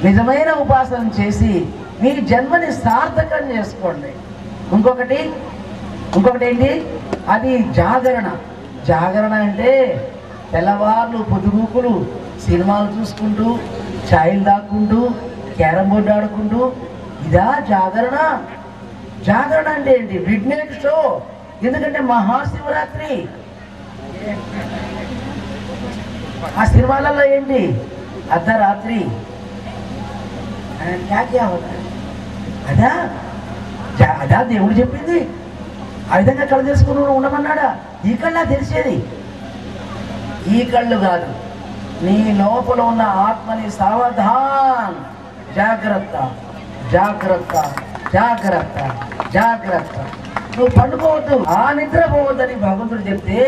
నిజమైన ఉపాసన చేసి మీ జన్మని సార్థకం చేసుకోండి. ఇంకొకటి ఏంటి, అది జాగరణ. జాగరణ అంటే తెల్లవార్లు పొద్దుగూకులు సినిమాలు చూసుకుంటూ, ఛాయలు దాక్కుంటూ, క్యారమ్ బోర్డు ఆడుకుంటూ, ఇదా జాగరణ? జాగరణ అంటే ఏంటి? Mid night show. ఎందుకంటే మహాశివరాత్రి. ఆ సినిమాలలో ఏంటి? అర్ధరాత్రి. అదా దేవుడు చెప్పింది. ఆ విధంగా కళ్ళు తెలుసుకుని ఉండమన్నాడా? ఈ కళ్ళ తెలిసేది. ఈ కళ్ళు కాదు, నీ లోపల ఉన్న ఆత్మని సావధాన్, జాగ్రత్త జాగ్రత్త జాగ్రత్త జాగ్రత్త. నువ్వు పండుకోవద్దు, ఆ నిద్రపోవద్దని భగవంతుడు చెప్తే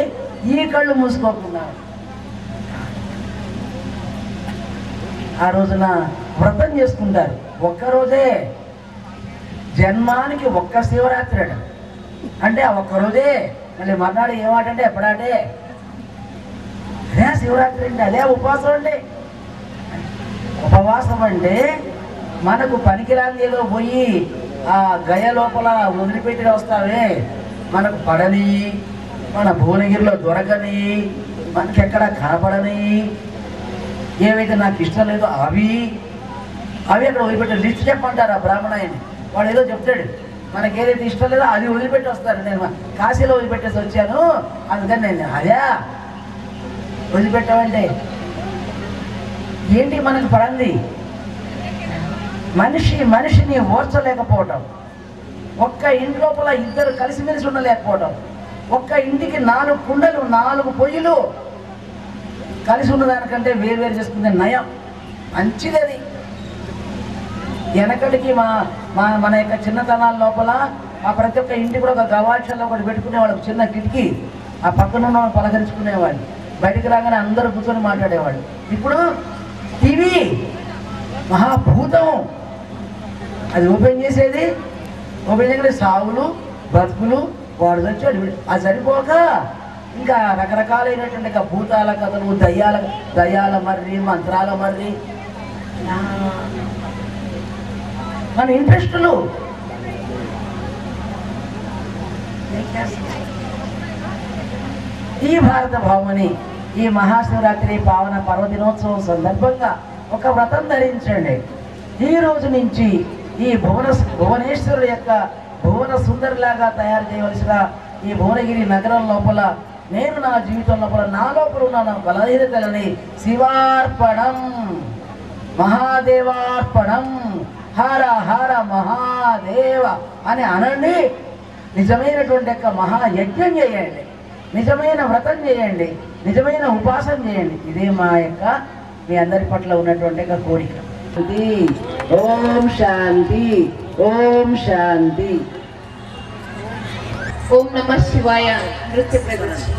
ఈ కళ్ళు మూసుకోకుండా ఆ రోజున వ్రతం చేసుకుంటారు. ఒక్కరోజే, జన్మానికి ఒక్క శివరాత్రి అట. అంటే ఆ ఒక్కరోజే. మళ్ళీ మర్నాడు ఏమాటంటే ఎప్పుడంటే అదే శివరాత్రి అంటే, అదే ఉపవాసం అంటే. ఉపవాసం అంటే మనకు పనికిరాని ఏదో పోయి ఆ గయ లోపల వదిలిపెట్టి వస్తావే, మనకు పడని, మన భువనగిరిలో దొరకని, మనకి ఎక్కడ కనపడని, ఏవైతే నాకు ఇష్టం లేదో అవి అక్కడ వదిలిపెట్టే లిస్ట్ చెప్పంటారు ఆ బ్రాహ్మణాయని. వాడు ఏదో చెప్తాడు, మనకి ఏదైతే ఇష్టం లేదో అది వదిలిపెట్టి వస్తారు. నేను కాశీలో వదిలిపెట్టేసి వచ్చాను, అందుకని నేను అదే వదిలిపెట్టామంటే ఏంటి? మనకు పడంది మనిషిని ఓర్చలేకపోవటం, ఒక్క ఇంటి లోపల ఇద్దరు కలిసిమెలిసి ఉండలేకపోవటం, ఒక్క ఇంటికి 4 కుండలు 4 పొయ్యిలు కలిసి ఉన్నదానికంటే వేరు చేసుకునే నయం మంచిది. అది వెనకడికి మన యొక్క చిన్నతనాల లోపల ఆ ప్రతి ఒక్క ఇంటికి కూడా ఒక గవాక్షల్లో ఒకటి పెట్టుకునేవాళ్ళు, చిన్న కిటికీ. ఆ పక్కన ఉన్న పలకరించుకునేవాళ్ళు, బయటికి రాగానే అందరూ కూర్చొని మాట్లాడేవాళ్ళు. ఇప్పుడు టీవీ మహాభూతం, అది ఓపెన్ చేసేది, ఓపెన్ చేయగానే సావులు బతుకులు, వాడు వచ్చాడు. అది సరిపోక ఇంకా రకరకాలైనటువంటి భూతాల కథలు, దయ్యాల మర్రి, మంత్రాల మర్రి, మన ఇంట్రెస్టులు. ఈ భారత భౌమని ఈ మహాశివరాత్రి పావన పర్వదినోత్సవం సందర్భంగా ఒక వ్రతం ధరించండి. ఈ రోజు నుంచి ఈ భువనేశ్వరుడు యొక్క భువన సుందరిలాగా తయారు చేయవలసిన ఈ భువనగిరి నగరం లోపల నేను నా జీవితం లోపల నా లోపల ఉన్న నా బలహీనతలని శివార్పణం, మహాదేవార్పణం, హర హర మహాదేవ అని అనండి. నిజమైనటువంటి యొక్క మహాయజ్ఞం చేయండి, నిజమైన వ్రతం చేయండి, నిజమైన ఉపాసన చేయండి. ఇదే మా యొక్క మీ అందరి పట్ల ఉన్నటువంటి యొక్క కోరిక. ఓం శాంతి, ఓం శాంతి. ఓం నమః శివాయ. నృత్య ప్రదర్శన.